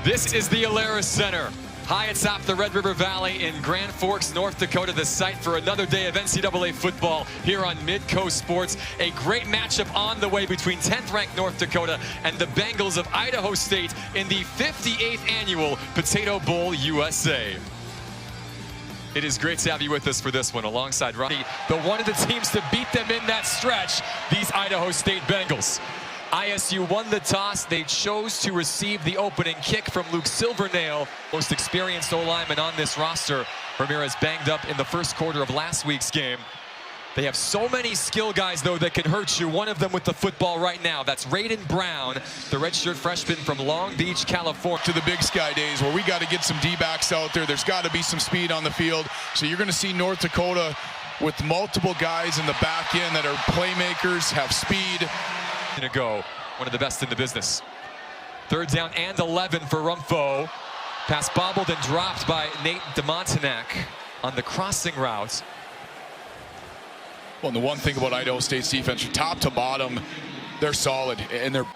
This is the Alaris Center, high atop the Red River Valley in Grand Forks, North Dakota, the site for another day of NCAA football here on Mid-Coast Sports. A great matchup on the way between 10th-ranked North Dakota and the Bengals of Idaho State in the 58th annual Potato Bowl USA. It is great to have you with us for this one, alongside Ronnie, the one of the teams to beat them in that stretch, these Idaho State Bengals. ISU won the toss. They chose to receive the opening kick from Luke Silvernail, most experienced O-lineman on this roster. Ramirez banged up in the first quarter of last week's game. They have so many skill guys, though, that can hurt you. One of them with the football right now. That's Raiden Brown, the redshirt freshman from Long Beach, California. To the Big Sky days where we got to get some D-backs out there. There's got to be some speed on the field. So you're going to see North Dakota with multiple guys in the back end that are playmakers, have speed. To go, one of the best in the business. Third down and 11 for Rumpho. Pass bobbled and dropped by Nate DeMontenac on the crossing route. Well, and the one thing about Idaho State's defense, from top to bottom, they're solid, and they're...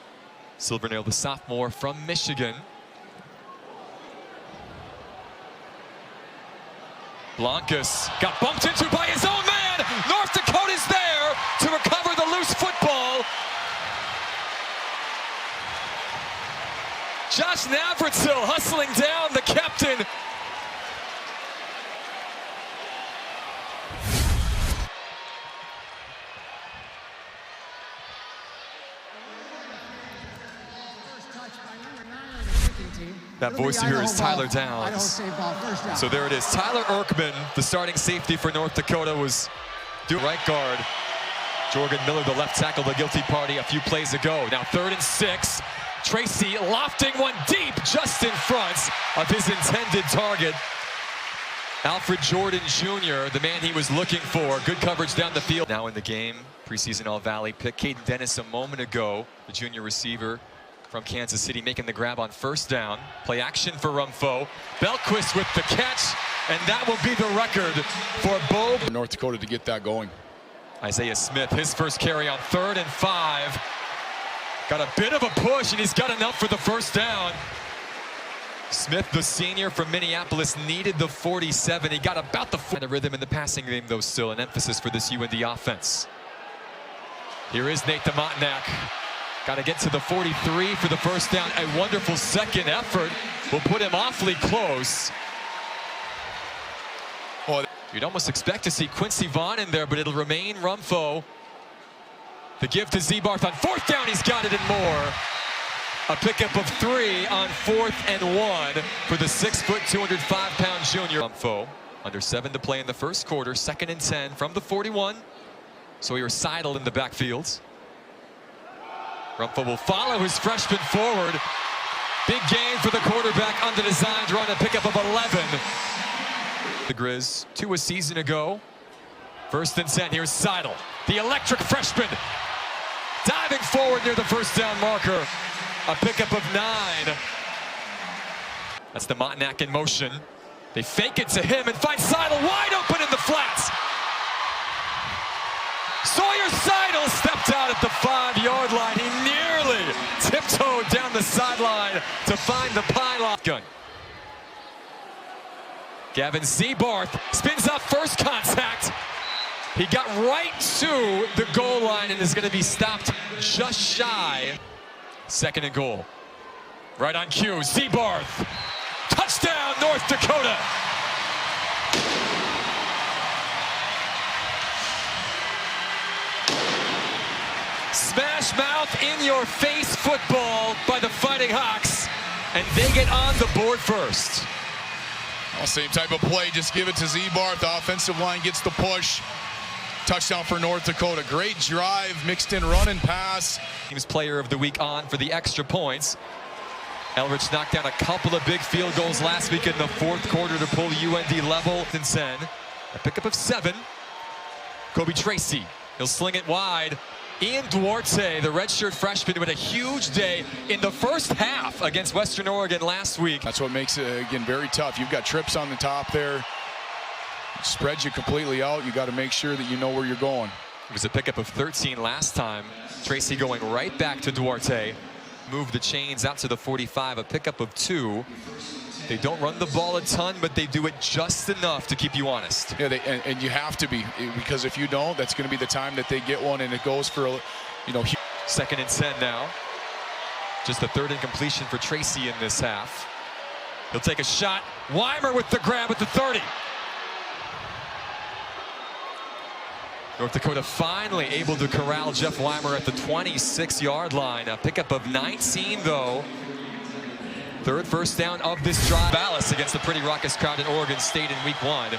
Silvernail, the sophomore from Michigan. Blancas got bumped into by his own man. North Dakota's there to recover the loose football. Josh Navratil hustling down the captain. That voice you hear is Tyler Downs. So there it is. Tyler Erkman, the starting safety for North Dakota, was doing right guard. Jorgen Miller, the left tackle, the guilty party a few plays ago. Now 3rd and 6. Tracy lofting one deep just in front of his intended target. Alfred Jordan Jr., the man he was looking for. Good coverage down the field. Now in the game, preseason All-Valley pick. Caden Dennis a moment ago, the junior receiver from Kansas City, making the grab on first down. Play action for Rumpho. Belquist with the catch, and that will be the record for Bo. North Dakota to get that going. Isaiah Smith, his first carry on 3rd and 5. Got a bit of a push, and he's got enough for the first down. Smith, the senior from Minneapolis, needed the 47. He got about the rhythm in the passing game, though, still an emphasis for this UND offense. Here is Nate DeMontenac. Got to get to the 43 for the first down. A wonderful second effort will put him awfully close. Oh, you'd almost expect to see Quincy Vaughn in there, but it'll remain Rumpho. The give to Zebarth on 4th down. He's got it and more. A pickup of 3 on 4th and 1 for the 6', 205-pound junior. Rumpho, under 7 to play in the first quarter. 2nd and 10 from the 41. So he was sidled in the backfield. Rumpho will follow his freshman forward. Big gain for the quarterback on the designed run, a pickup of 11. The Grizz 2 a season ago. 1st and 10, here's Seidel, the electric freshman. Diving forward near the first down marker. A pickup of 9. That's the DeMontenac in motion. They fake it to him and find Seidel wide open in the flats. Sawyer Seidel stepped out at the 5-yard line. He nearly tiptoed down the sideline to find the pylon. Gun. Gavin Zebarth spins up first contact. He got right to the goal line and is going to be stopped just shy. 2nd and goal. Right on cue, Zebarth. Touchdown, North Dakota. Smash mouth in your face football by the Fighting Hawks, and they get on the board first. Well, same type of play, just give it to Zebarth. The offensive line gets the push. Touchdown for North Dakota. Great drive, mixed in run and pass. He was player of the week on for the extra points. Elrich knocked down a couple of big field goals last week in the 4th quarter to pull UND level. And Sen, a pickup of 7. Kobe Tracy, he'll sling it wide. Ian Duarte, the redshirt freshman, with a huge day in the first half against Western Oregon last week. That's what makes it, again, very tough. You've got trips on the top there. Spreads you completely out. You got to make sure that you know where you're going. It was a pickup of 13 last time. Tracy going right back to Duarte. Move the chains out to the 45, a pickup of 2. They don't run the ball a ton, but they do it just enough to keep you honest. Yeah, and you have to be, because if you don't, that's going to be the time that they get one, and it goes for, you know. 2nd and 10 now. Just the 3rd incompletion for Tracy in this half. He'll take a shot. Weimer with the grab at the 30. North Dakota finally able to corral Jeff Weimer at the 26-yard line. A pickup of 19, though. 3rd first down of this drive. Ballas against the pretty raucous crowd in Oregon State in week 1.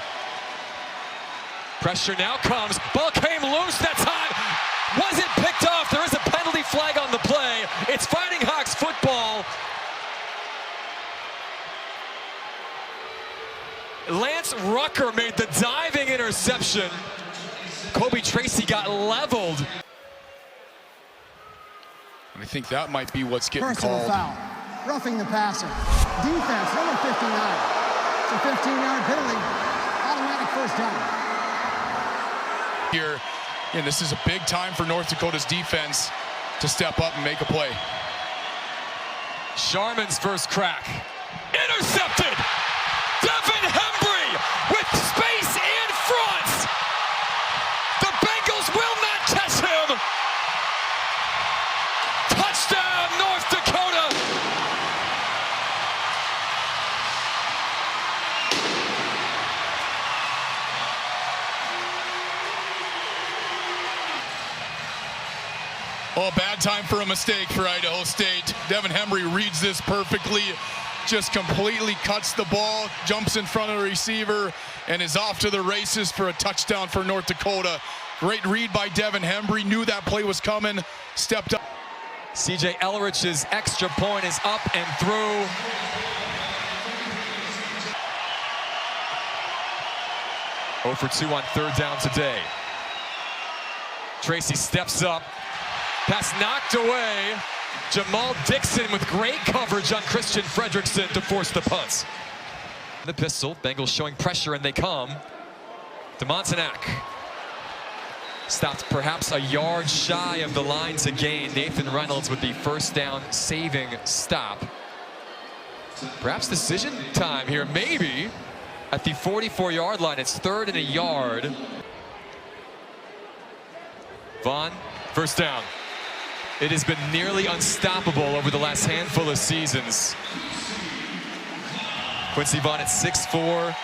Pressure now comes. Ball came loose that time. Wasn't picked off. There is a penalty flag on the play. It's Fighting Hawks football. Lance Rucker made the diving interception. Kobe Tracy got leveled. I think that might be what's getting Personal called. foul. Roughing the passer. Defense, number 59. It's a 15-yard penalty. Automatic first down. Here, and this is a big time for North Dakota's defense to step up and make a play. Sharman's first crack. Intercepted! Devin Hembry with space in front! The Bengals will not catch him! Touchdown, North Dakota! Oh, bad time for a mistake for Idaho State. Devin Hembry reads this perfectly, just completely cuts the ball, jumps in front of the receiver, and is off to the races for a touchdown for North Dakota. Great read by Devin Hembry, knew that play was coming, stepped up. CJ Elrich's extra point is up and through. Oh for 2 on 3rd down today. Tracy steps up. Pass knocked away. Jamal Dixon with great coverage on Christian Fredrickson to force the punts. The pistol, Bengals showing pressure and they come. DeMontenac stopped perhaps a yard shy of the line to gain. Nathan Reynolds with the first down saving stop. Perhaps decision time here, maybe. At the 44-yard line, it's 3rd and a yard. Vaughn, first down. It has been nearly unstoppable over the last handful of seasons. Quincy Vaughn at 6'4",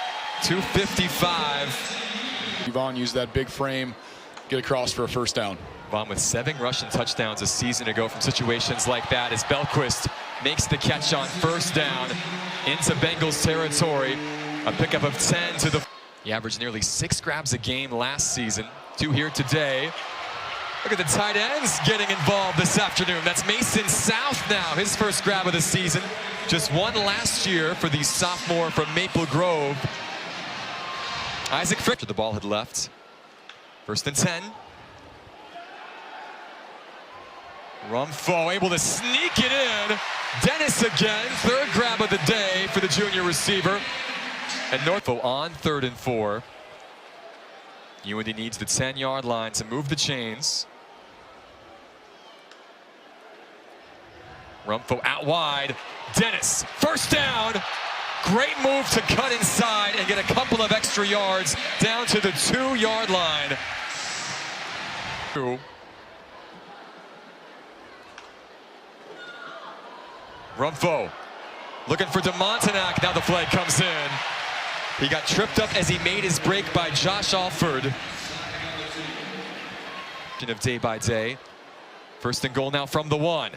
255. Vaughn used that big frame, get across for a first down. Vaughn with 7 rushing touchdowns a season ago from situations like that as Belquist makes the catch on first down into Bengals territory. A pickup of 10 to the... He averaged nearly 6 grabs a game last season, 2 here today. Look at the tight ends getting involved this afternoon. That's Mason South now, his first grab of the season. Just 1 last year for the sophomore from Maple Grove. Isaac Frick, the ball had left. 1st and 10. Rumfo able to sneak it in. Dennis again, 3rd grab of the day for the junior receiver. And Northville on 3rd and 4. UND needs the 10-yard line to move the chains. Rumfo out wide. Dennis, first down. Great move to cut inside and get a couple of extra yards down to the 2-yard line. Rumfo looking for DeMontenac. Now the flag comes in. He got tripped up as he made his break by Josh Alford. Of day by day. 1st and goal now from the 1.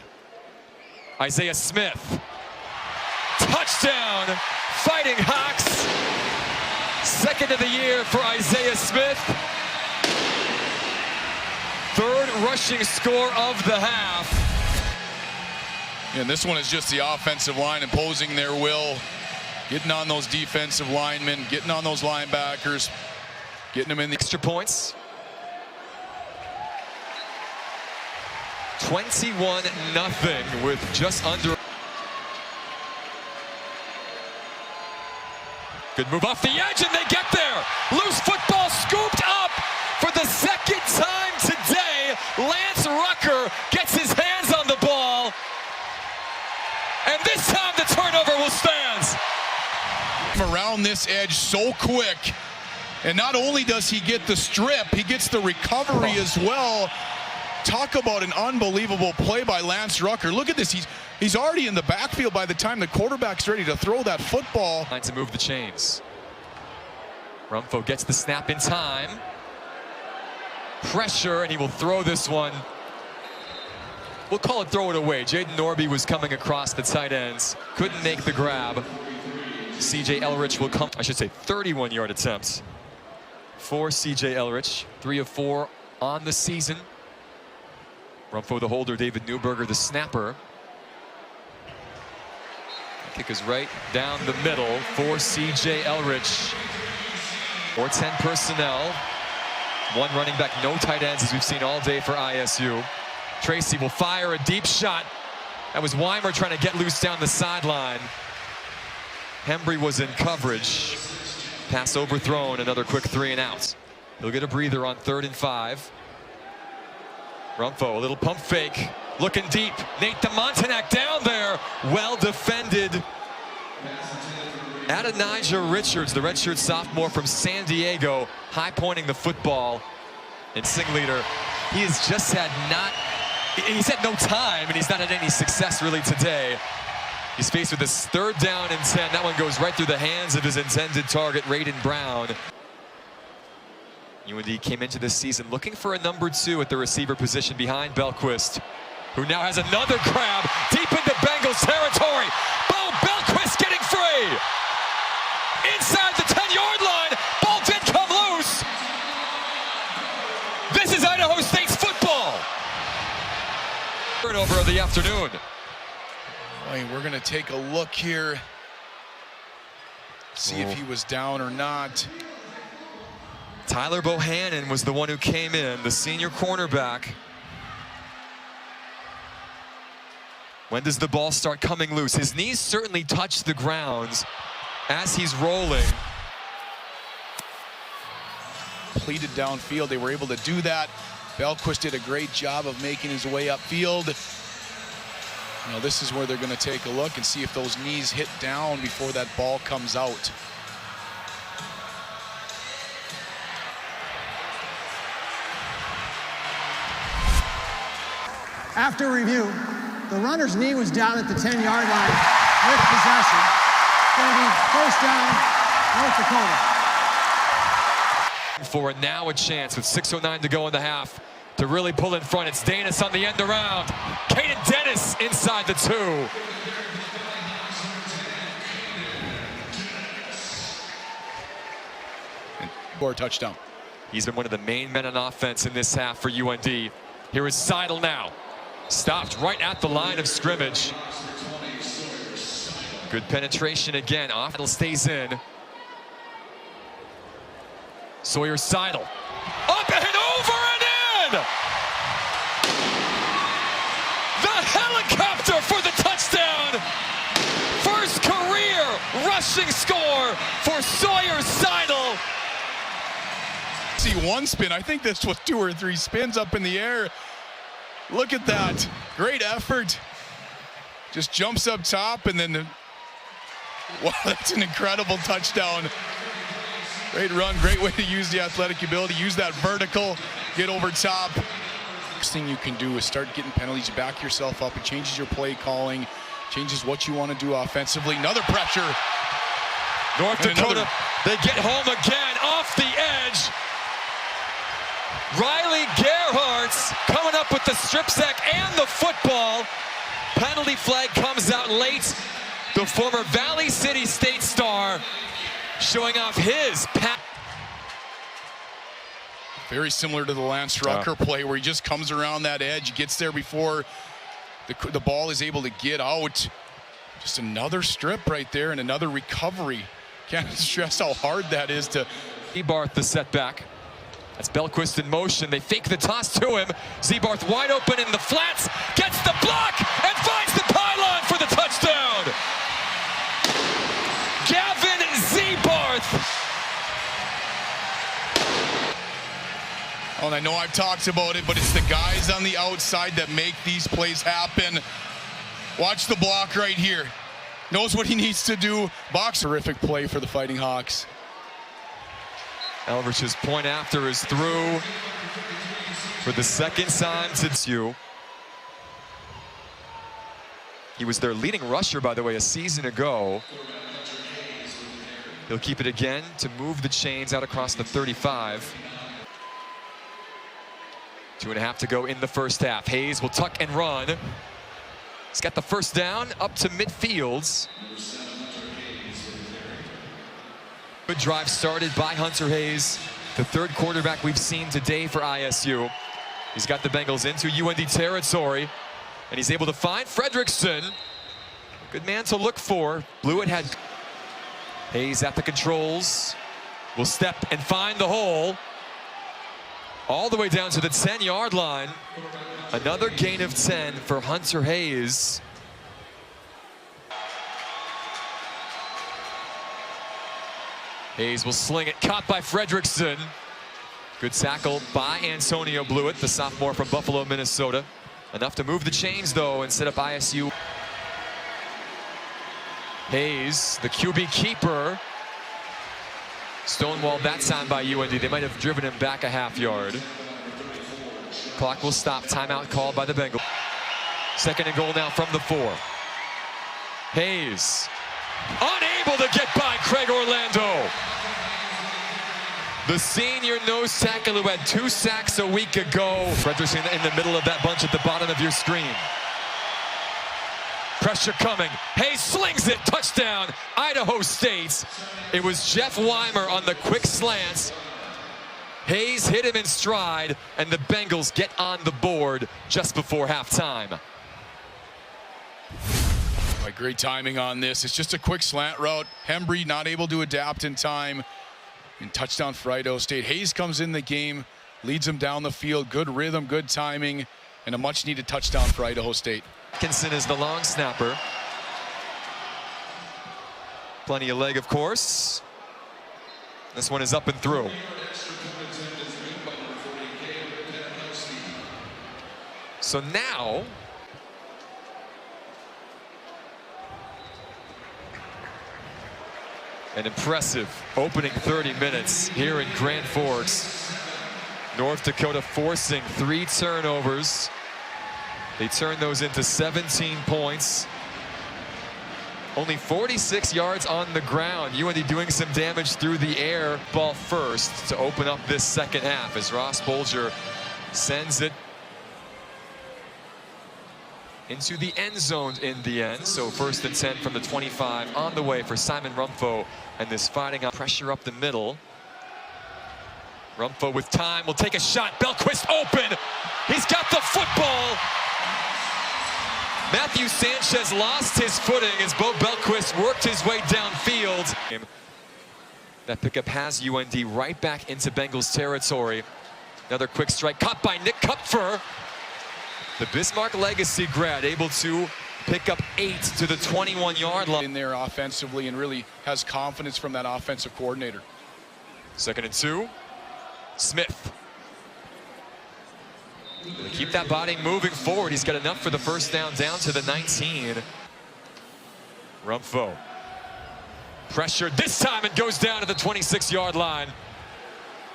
Isaiah Smith. Touchdown, Fighting Hawks. 2nd of the year for Isaiah Smith. 3rd rushing score of the half. And this one is just the offensive line imposing their will, getting on those defensive linemen, getting on those linebackers, getting them in the extra points. 21-0 with just under. Good move off the edge and they get there. Loose football scooped up for the 2nd time today. Lance Rucker gets his hands on the ball. from around this edge so quick. And not only does he get the strip, he gets the recovery as well. Talk about an unbelievable play by Lance Rucker. Look at this. He's already in the backfield by the time the quarterback's ready to throw that football. Trying to move the chains. Rumpho gets the snap in time. Pressure, and he will throw this one. We'll call it throw it away. Jaden Norby was coming across the tight ends. Couldn't make the grab. C.J. Elrich will come, I should say 31-yard attempts for C.J. Elrich. 3 of 4 on the season. Rumpho the holder, David Newberger the snapper. The kick is right down the middle for C.J. Elrich. 4-10 personnel. One running back, no tight ends, as we've seen all day for ISU. Tracy will fire a deep shot. That was Weimer trying to get loose down the sideline. Hembry was in coverage. Pass overthrown, another quick 3 and out. He'll get a breather on 3rd and 5. Rumpho, a little pump fake, looking deep. Nate DeMontenac down there, well defended. Adonijah Richards, the redshirt sophomore from San Diego, high-pointing the football. And Singleader, he's had no time, and he's not had any success really today. He's faced with this 3rd down and 10. That one goes right through the hands of his intended target, Raiden Brown. UND came into this season looking for a number 2 at the receiver position behind Belquist, who now has another grab deep into Bengals territory. Boom, Belquist getting free. Inside the 10-yard line, ball did come loose. This is Idaho State's football. Turnover of the afternoon. Boy, we're going to take a look here. See if he was down or not. Tyler Bohannon was the one who came in, the senior cornerback. When does the ball start coming loose? His knees certainly touch the ground as he's rolling. Pleated downfield, they were able to do that. Belquist did a great job of making his way upfield. Now this is where they're going to take a look and see if those knees hit down before that ball comes out. After review, the runner's knee was down at the 10-yard line with possession. It's going to be first down, North Dakota. For now a chance with 6:09 to go in the half to really pull in front. It's Danis on the end around. Caden Dennis inside the 2. For a touchdown. He's been one of the main men on offense in this half for UND. Here is Seidel now. Stopped right at the line of scrimmage. Good penetration again. Seidel stays in. Sawyer Seidel. Up and over and in! The helicopter for the touchdown! First career rushing score for Sawyer Seidel. See one spin. I think this was 2 or 3 spins up in the air. Look at that. Great effort. Just jumps up top and then wow, that's an incredible touchdown. Great run, great way to use the athletic ability, use that vertical, get over top. Next thing you can do is start getting penalties, you back yourself up, it changes your play calling, changes what you want to do offensively. Another pressure. North Dakota, they get home again off the edge. Riley Gerhardt coming up with the strip sack and the football. Penalty flag comes out late. The former Valley City State star showing off his pass. Very similar to the Lance Rucker play where he just comes around that edge, gets there before the ball is able to get out. Just another strip right there and another recovery. Can't stress how hard that is to. Zebarth the setback. That's Belquist in motion. They fake the toss to him. Zebarth wide open in the flats, gets the block and finds the pylon for the touchdown. Gavin Zebarth. Oh, and I know I've talked about it, but it's the guys on the outside that make these plays happen. Watch the block right here. knows what he needs to do. Box, terrific play for the Fighting Hawks. Elrich's point after is through for the second time to you. He was their leading rusher, by the way, a season ago. He'll keep it again to move the chains out across the 35. 2.5 to go in the first half. Hayes will tuck and run. He's got the first down up to midfield. Good drive started by Hunter Hayes, the third quarterback we've seen today for ISU. He's got the Bengals into UND territory, and he's able to find Fredrickson. Good man to look for. Blewett had Hayes at the controls. Will step and find the hole. All the way down to the 10-yard line. Another gain of 10 for Hunter Hayes. Hayes will sling it, caught by Fredrickson. Good tackle by Antonio Blewett, the sophomore from Buffalo, Minnesota. Enough to move the chains, though, and set up ISU. Hayes, the QB keeper. Stonewalled that time by UND. They might have driven him back a half-yard. Clock will stop. Timeout called by the Bengals. Second and goal now from the 4. Hayes, unable to get by Craig Orlando. The senior nose tackle who had 2 sacks a week ago. Fredrickson in the middle of that bunch at the bottom of your screen. Pressure coming. Hayes slings it. Touchdown, Idaho State. It was Jeff Weimer on the quick slants. Hayes hit him in stride, and the Bengals get on the board just before halftime. Great timing on this. It's just a quick slant route. Hembry not able to adapt in time. And touchdown for Idaho State. Hayes comes in the game, leads him down the field. Good rhythm, good timing, and a much-needed touchdown for Idaho State. Atkinson is the long snapper. Plenty of leg, of course. This one is up and through. So now, an impressive opening 30 minutes here in Grand Forks. North Dakota forcing 3 turnovers. They turn those into 17 points. Only 46 yards on the ground. UND doing some damage through the air. Ball first to open up this second half as Ross Bolger sends it into the end zone in the end. So first and 10 from the 25 on the way for Simon Rumpho, and this fighting up pressure up the middle. Rumpho with time will take a shot. Belquist open. He's got the football. Matthew Sanchez lost his footing as Bo Belquist worked his way downfield. That pickup has UND right back into Bengals territory. Another quick strike caught by Nick Kupfer. The Bismarck Legacy grad able to pick up 8 to the 21-yard line. In there offensively and really has confidence from that offensive coordinator. Second and 2. Smith. Gonna keep that body moving forward. He's got enough for the first down to the 19. Rumpho. Pressured this time and goes down to the 26-yard line.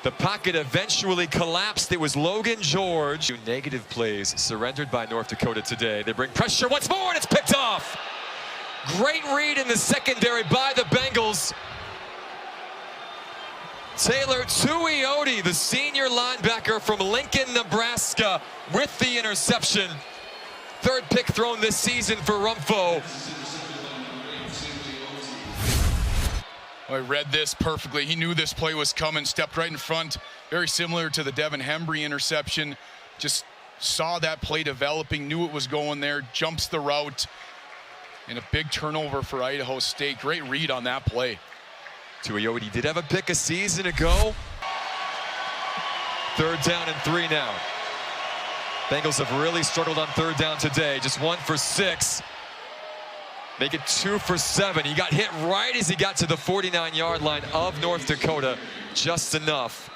The pocket eventually collapsed. It was Logan George. 2 negative plays surrendered by North Dakota today. They bring pressure once more, and it's picked off. Great read in the secondary by the Bengals. Taylor Tuioti, the senior linebacker from Lincoln, Nebraska, with the interception. Third pick thrown this season for Rumpho. I read this perfectly. He knew this play was coming, stepped right in front. Very similar to the Devin Hembry interception. Just saw that play developing, knew it was going there, jumps the route. And a big turnover for Idaho State. Great read on that play. Tuioti did have a pick a season ago. Third down and 3 now. Bengals have really struggled on third down today. Just 1 for 6. Make it 2 for 7. He got hit right as he got to the 49-yard line of North Dakota. Just enough.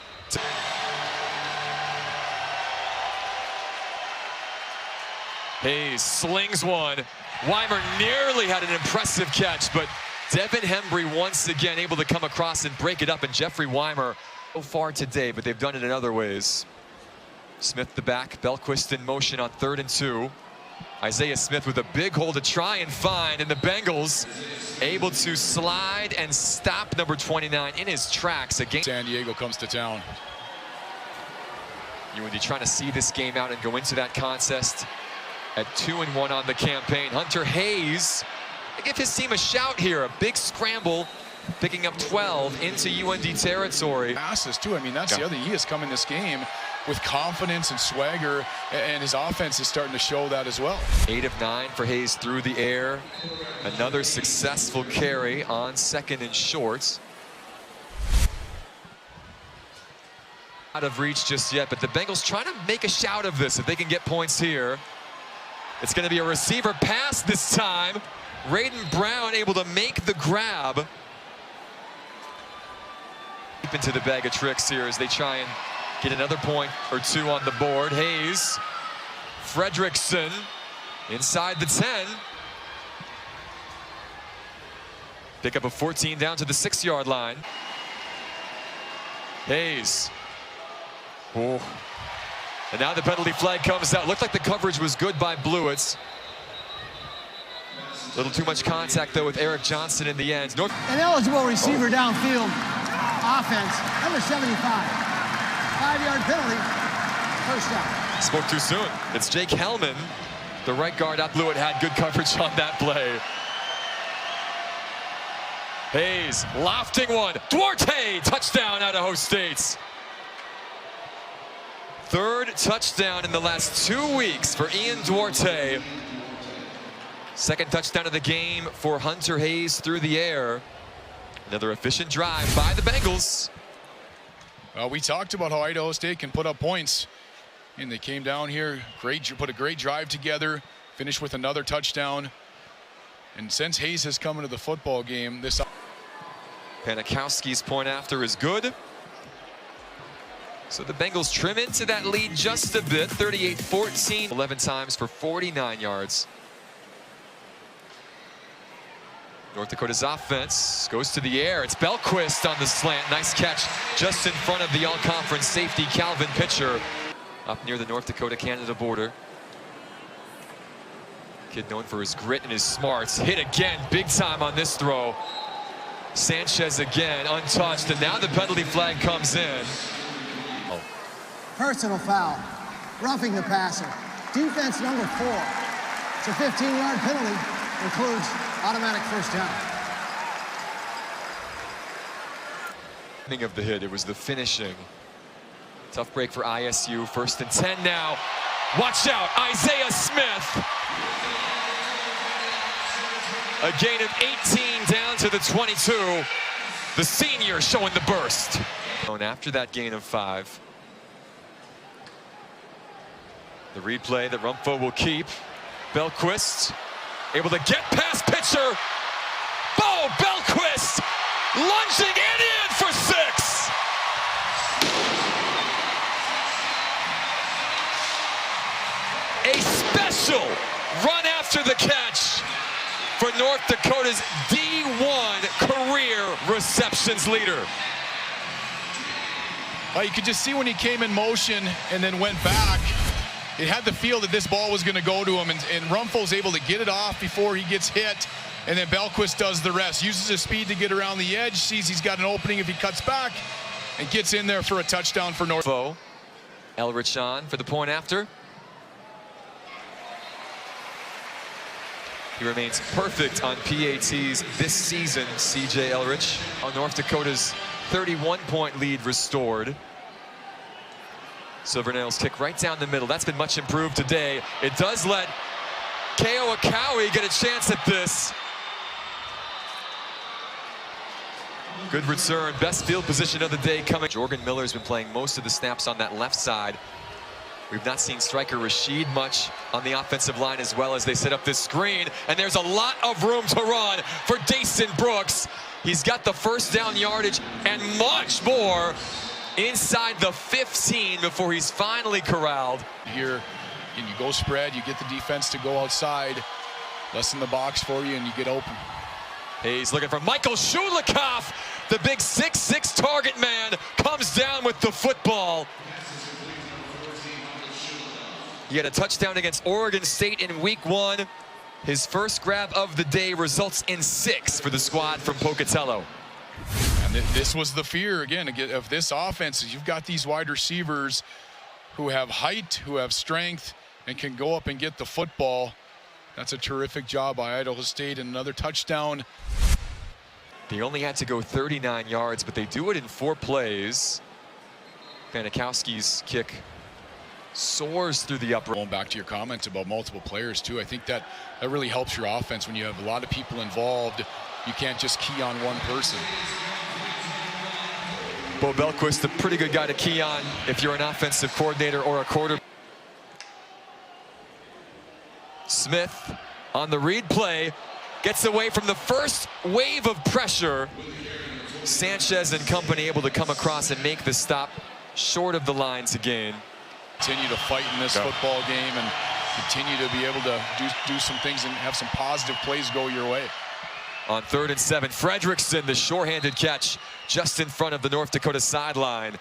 Hayes slings one. Weimer nearly had an impressive catch, but Devin Hembry once again able to come across and break it up, and Jeffrey Weimer so far today, but they've done it in other ways. Smith the back, Belquist in motion on 3rd and 2. Isaiah Smith with a big hole to try and find, and the Bengals able to slide and stop number 29 in his tracks. Again, San Diego comes to town. UND trying to see this game out and go into that contest at 2-1 on the campaign. Hunter Hayes, give his team a shout here. A big scramble, picking up 12 into UND territory. Passes too. I mean, that's the other. He has come in this game with confidence and swagger, and his offense is starting to show that as well. 8 of 9 for Hayes through the air. Another successful carry on 2nd and short. Out of reach just yet, but the Bengals trying to make a shout of this if they can get points here. It's going to be a receiver pass this time. Raiden Brown able to make the grab. Deep into the bag of tricks here as they try and get another point or two on the board. Hayes, Fredrickson inside the 10. Pick up a 14 down to the 6-yard line. Hayes. Oh. And now the penalty flag comes out. Looked like the coverage was good by Blewitz. A little too much contact, though, with Eric Johnson in the end. An eligible receiver downfield. Offense, number 75. 5-yard penalty. First down. Spoke too soon. It's Jake Hellman, the right guard at Blewett, had good coverage on that play. Hayes lofting one. Duarte, touchdown, Idaho State. 3rd touchdown in the last 2 weeks for Ian Duarte. 2nd touchdown of the game for Hunter Hayes through the air. Another efficient drive by the Bengals. We talked about how Idaho State can put up points, and they came down here, put a great drive together, finished with another touchdown. And since Hayes has come into the football game, this Panikowski's point after is good. So the Bengals trim into that lead just a bit, 38-14. 11 times for 49 yards. North Dakota's offense goes to the air. It's Belquist on the slant. Nice catch just in front of the all-conference safety, Calvin Pitcher. Up near the North Dakota-Canada border. Kid known for his grit and his smarts. Hit again, big time on this throw. Sanchez again, untouched, and now the penalty flag comes in. Personal foul. Roughing the passer. Defense number 4. It's a 15-yard penalty. Includes automatic first down. Of the hit, it was the finishing. Tough break for ISU. 1st and 10 now. Watch out, Isaiah Smith. A gain of 18 down to the 22. The senior showing the burst. After that gain of 5. The replay that Rumpho will keep. Belquist able to get past Pitcher. Bo Belquist lunging it in for 6. A special run after the catch for North Dakota's D1 career receptions leader. You could just see when he came in motion and then went back, it had the feel that this ball was going to go to him, and Rumpho's able to get it off before he gets hit, and then Belquist does the rest. Uses his speed to get around the edge, sees he's got an opening if he cuts back, and gets in there for a touchdown for North. Elrich on for the point after. He remains perfect on PATs this season, CJ Elrich. On North Dakota's 31-point lead restored. Silvernails kick right down the middle. That's been much improved today. It does let K.O. Akawi get a chance at this. Good return. Best field position of the day coming. Jorgen Miller's been playing most of the snaps on that left side. We've not seen striker Rashid much on the offensive line as well as they set up this screen. And there's a lot of room to run for Dason Brooks. He's got the first down yardage and much more inside the 15 before he's finally corralled. Here, and you go spread, you get the defense to go outside. less in the box for you, and you get open. Hayes looking for Michael Shulikov. The big 6'6" target man comes down with the football. He had a touchdown against Oregon State in week 1. His first grab of the day results in 6 for the squad from Pocatello. And this was the fear, again, of this offense. You've got these wide receivers who have height, who have strength, and can go up and get the football. That's a terrific job by Idaho State, and another touchdown. They only had to go 39 yards, but they do it in 4 plays. Panikowski's kick soars through the upper. Going back to your comments about multiple players too, I think that really helps your offense when you have a lot of people involved. You can't just key on one person. Bo Belquist, a pretty good guy to key on if you're an offensive coordinator or a quarterback. Smith on the read play gets away from the first wave of pressure. Sanchez and company able to come across and make the stop short of the line to gain. Continue to fight in this football game and continue to be able to do some things and have some positive plays go your way. On 3rd and 7, Fredrickson, the short-handed catch just in front of the North Dakota sideline.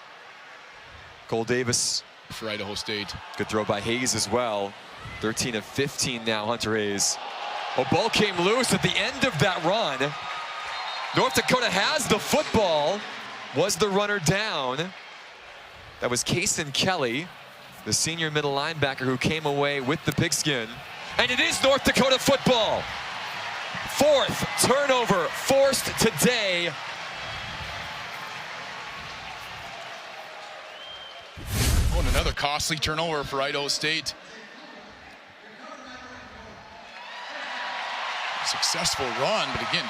Cole Davis for Idaho State. Good throw by Hayes as well. 13 of 15 now, Hunter Hayes. A ball came loose at the end of that run. North Dakota has the football. Was the runner down? That was Kason Kelly, the senior middle linebacker who came away with the pigskin. And it is North Dakota football. 4th turnover forced today. Oh, and another costly turnover for Idaho State. Successful run, but again,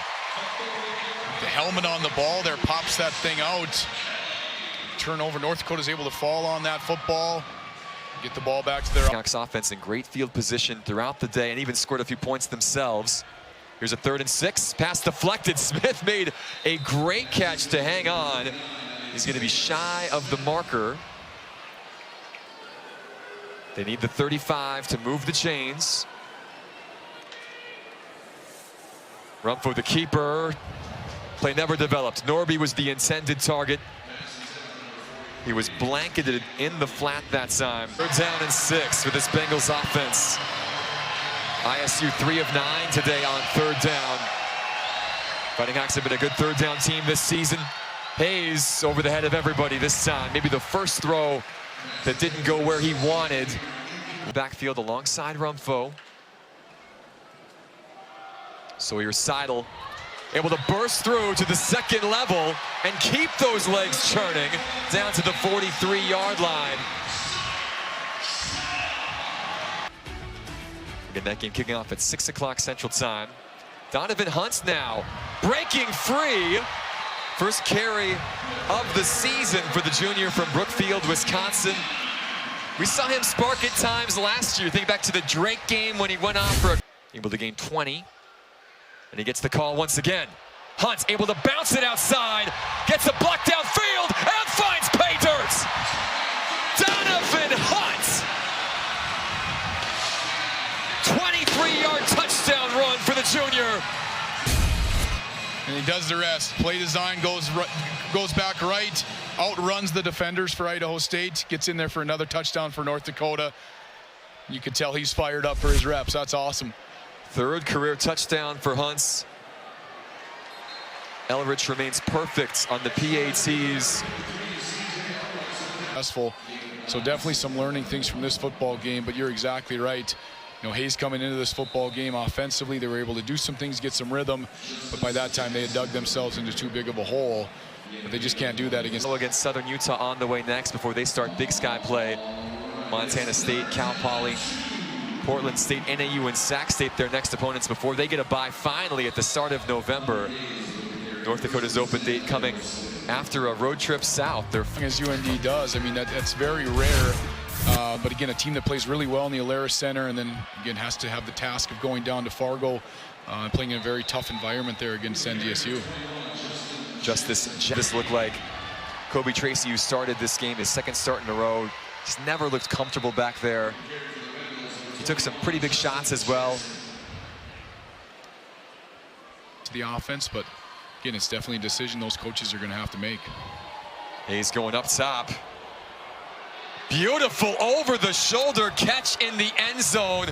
the helmet on the ball there pops that thing out. Turnover. North Dakota's able to fall on that football, get the ball back to their offense in great field position throughout the day and even scored a few points themselves. Here's a 3rd and 6. Pass deflected. Smith made a great catch to hang on. He's going to be shy of the marker. They need the 35 to move the chains. Rumpho the keeper. Play never developed. Norby was the intended target. He was blanketed in the flat that time. 3rd down and 6 for this Bengals offense. ISU 3 of 9 today on 3rd down. Fighting Hawks have been a good 3rd down team this season. Hayes over the head of everybody this time. Maybe the first throw that didn't go where he wanted. Backfield alongside Rumpho. So here's Seidel, able to burst through to the 2nd level and keep those legs churning down to the 43-yard line. Again, that game kicking off at 6 o'clock Central Time. Donovan Hunt's now breaking free. First carry of the season for the junior from Brookfield, Wisconsin. We saw him spark at times last year. Think back to the Drake game when he went off for able to gain 20. And he gets the call once again. Hunt able to bounce it outside, gets a block downfield, and finds pay dirt. Donovan Hunt. 23-yard touchdown run for the junior. And he does the rest. Play design goes back right, outruns the defenders for Idaho State, gets in there for another touchdown for North Dakota. You can tell he's fired up for his reps. That's awesome. 3rd career touchdown for Hunts. Elrich remains perfect on the PATs. Successful. So definitely some learning things from this football game, but you're exactly right. You know, Hayes coming into this football game offensively, they were able to do some things, get some rhythm, but by that time they had dug themselves into too big of a hole. But they just can't do that against Southern Utah on the way next before they start Big Sky play. Montana State, Cal Poly, Portland State, NAU, and Sac State, their next opponents before they get a bye finally at the start of November. North Dakota's open date coming after a road trip south. They're as UND does. I mean, that's very rare. But again, a team that plays really well in the Alerus Center, and then again has to have the task of going down to Fargo and playing in a very tough environment there against NDSU. This looked like Kobe Tracy, who started this game, his 2nd start in a row, just never looked comfortable back there. He took some pretty big shots as well. to the offense, but again, it's definitely a decision those coaches are going to have to make. Hayes going up top. Beautiful over-the-shoulder catch in the end zone.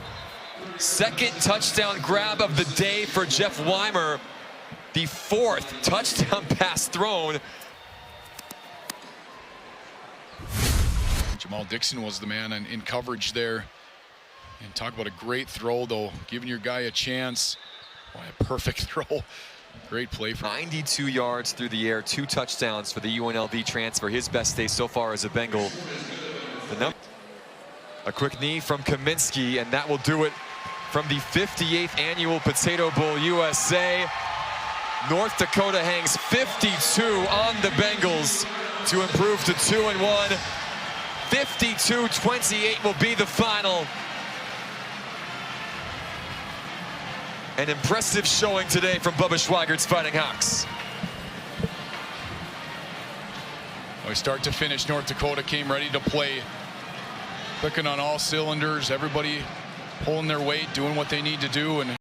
Second touchdown grab of the day for Jeff Weimer. The 4th touchdown pass thrown. Jamal Dixon was the man in coverage there. And talk about a great throw, though. Giving your guy a chance. Boy, a perfect throw. Great play for 92 yards through the air, 2 touchdowns for the UNLV transfer. His best day so far as a Bengal. A quick knee from Kaminsky, and that will do it from the 58th annual Potato Bowl USA. North Dakota hangs 52 on the Bengals to improve to 2-1. 52-28 will be the final. An impressive showing today from Bubba Schweigert's Fighting Hawks. Well, start to finish, North Dakota came ready to play. Clicking on all cylinders, everybody pulling their weight, doing what they need to do. And